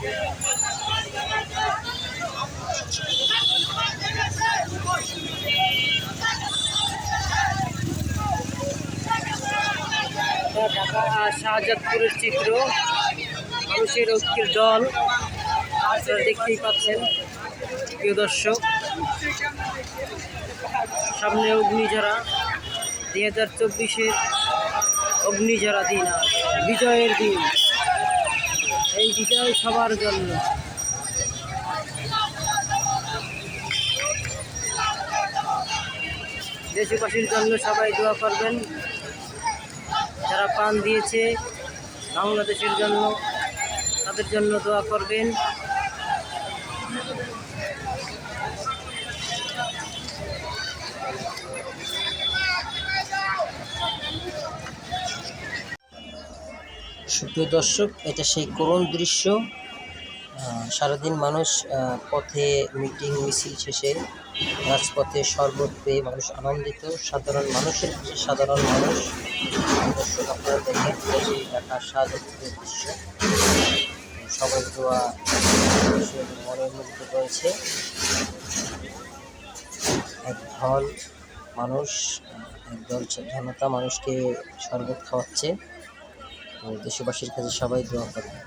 ঢাকা শাহজাদপুরের চিত্র, মানুষের ঐক্যের দল আপনারা দেখতেই পাচ্ছেন প্রিয় দর্শক। সামনে অগ্নিঝরা 2024-এর অগ্নিঝরা দিন, বিজয়ের দিন। এই বিজয় সবার জন্য। দেশবাসীর জন্য সবাই দোয়া করবেন, যারা প্রাণ দিয়েছে বাংলাদেশের জন্য তাদের জন্য দোয়া করবেন। সুপ্রিয় দর্শক, এটা সেই করুণ দৃশ্য। সারাদিন মানুষ পথে মিটিং মিছিল শেষে রাজপথে শরবত পেয়ে মানুষ আনন্দিত। সাধারণ মানুষের কাছে সাধারণ মানুষ। দর্শক আপনারা দেখেন সেই ঢাকা শাহজাদপুরের দৃশ্য। সবাই দোয়া মনের মধ্যে রয়েছে। একদল মানুষ, একদল জনতা মানুষকে শরবত খাওয়াচ্ছে। দেশবাসীর কাছে সবাই দোয়া করবে।